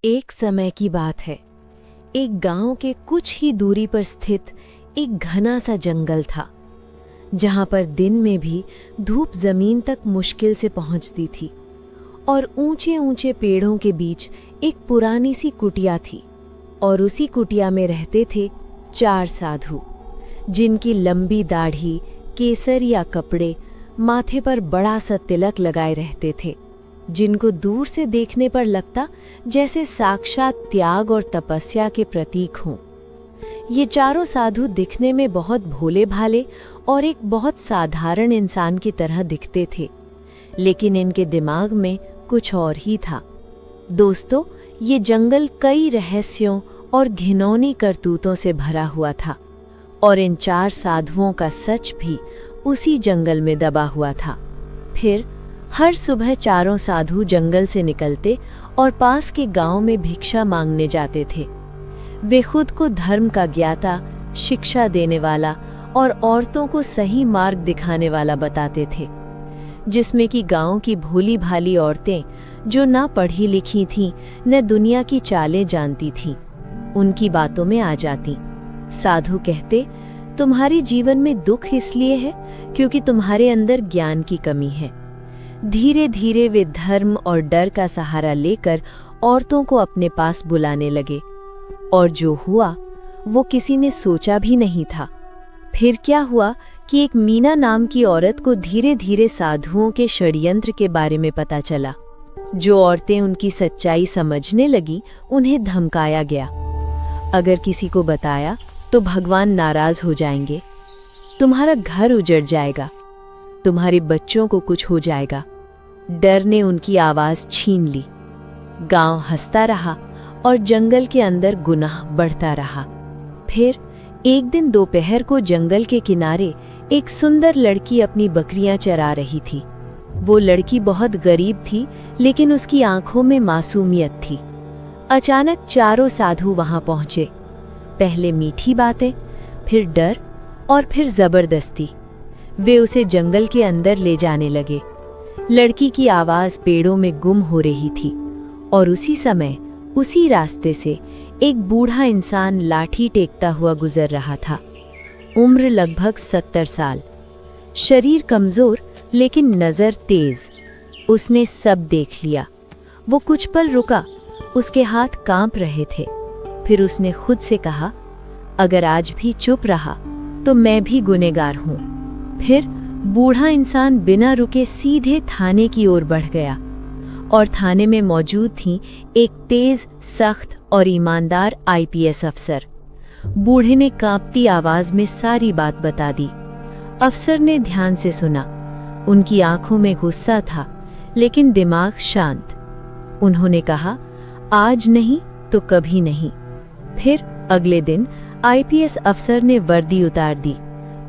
एक समय की बात है। एक गांव के कुछ ही दूरी पर स्थित एक घना सा जंगल था, जहां पर दिन में भी धूप जमीन तक मुश्किल से पहुंचती थी और ऊंचे ऊंचे पेड़ों के बीच एक पुरानी सी कुटिया थी। और उसी कुटिया में रहते थे 4 साधु, जिनकी लंबी दाढ़ी, केसरिया कपड़े, माथे पर बड़ा सा तिलक लगाए रहते थे, जिनको दूर से देखने पर लगता जैसे साक्षात त्याग और तपस्या के प्रतीक हों। ये चारों साधु दिखने में बहुत भोले भाले और एक बहुत साधारण इंसान की तरह दिखते थे, लेकिन इनके दिमाग में कुछ और ही था। दोस्तों, ये जंगल कई रहस्यों और घिनौनी करतूतों से भरा हुआ था, और इन 4 साधुओं का सच भी उसी जंगल में दबा हुआ था। फिर हर सुबह चारों साधु जंगल से निकलते और पास के गांव में भिक्षा मांगने जाते थे। वे खुद को धर्म का ज्ञाता, शिक्षा देने वाला और औरतों को सही मार्ग दिखाने वाला बताते थे, जिसमें कि गांव की भोली भाली औरतें, जो ना पढ़ी लिखी थीं न दुनिया की चालें जानती थीं, उनकी बातों में आ जाती। साधु कहते, तुम्हारे जीवन में दुख इसलिए है क्योंकि तुम्हारे अंदर ज्ञान की कमी है। धीरे धीरे वे धर्म और डर का सहारा लेकर औरतों को अपने पास बुलाने लगे, और जो हुआ वो किसी ने सोचा भी नहीं था। फिर क्या हुआ कि एक मीना नाम की औरत को धीरे धीरे साधुओं के षड्यंत्र के बारे में पता चला। जो औरतें उनकी सच्चाई समझने लगी, उन्हें धमकाया गया। अगर किसी को बताया तो भगवान नाराज हो जाएंगे, तुम्हारा घर उजड़ जाएगा, तुम्हारे बच्चों को कुछ हो जाएगा। डर ने उनकी आवाज छीन ली। गांव हंसता रहा और जंगल के अंदर गुनाह बढ़ता रहा। फिर एक दिन दोपहर को जंगल के किनारे एक सुंदर लड़की अपनी बकरियां चरा रही थी। वो लड़की बहुत गरीब थी, लेकिन उसकी आंखों में मासूमियत थी। अचानक चारों साधु वहां पहुंचे। पहले मीठी बातें, फिर डर और फिर जबरदस्ती। वे उसे जंगल के अंदर ले जाने लगे। लड़की की आवाज पेड़ों में गुम हो रही थी, और उसी समय उसी रास्ते से एक बूढ़ा इंसान लाठी टेकता हुआ गुजर रहा था। उम्र लगभग 70 साल, शरीर कमजोर लेकिन नजर तेज। उसने सब देख लिया। वो कुछ पल रुका, उसके हाथ कांप रहे थे। फिर उसने खुद से कहा, अगर आज भी चुप रहा तो मैं भी गुनहगार हूं। फिर बूढ़ा इंसान बिना रुके सीधे थाने की ओर बढ़ गया, और थाने में मौजूद थी एक तेज, सख्त और ईमानदार आईपीएस अफसर। बूढ़े ने कांपती आवाज में सारी बात बता दी। अफसर ने ध्यान से सुना। उनकी आंखों में गुस्सा था, लेकिन दिमाग शांत। उन्होंने कहा, आज नहीं तो कभी नहीं। फिर अगले दिन आईपीएस अफसर ने वर्दी उतार दी।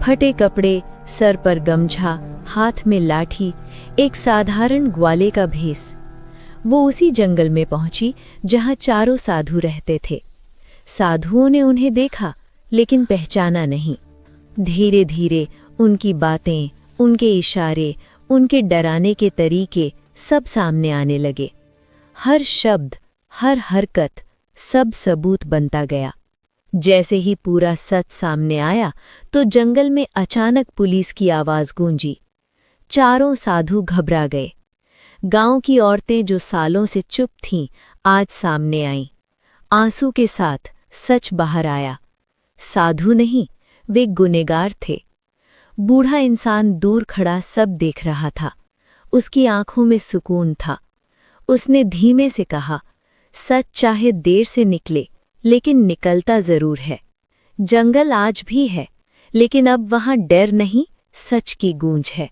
फटे कपड़े, सर पर गमछा, हाथ में लाठी, एक साधारण ग्वाले का भेस। वो उसी जंगल में पहुंची जहां चारों साधु रहते थे। साधुओं ने उन्हें देखा, लेकिन पहचाना नहीं। धीरे धीरे उनकी बातें, उनके इशारे, उनके डराने के तरीके सब सामने आने लगे। हर शब्द, हर हरकत, सब सबूत बनता गया। जैसे ही पूरा सच सामने आया तो जंगल में अचानक पुलिस की आवाज गूंजी। चारों साधु घबरा गए। गांव की औरतें जो सालों से चुप थीं, आज सामने आईं। आंसू के साथ सच बाहर आया। साधु नहीं, वे गुनहगार थे। बूढ़ा इंसान दूर खड़ा सब देख रहा था। उसकी आंखों में सुकून था। उसने धीमे से कहा, सच चाहे देर से निकले, लेकिन निकलता जरूर है। जंगल आज भी है, लेकिन अब वहां डर नहीं, सच की गूंज है।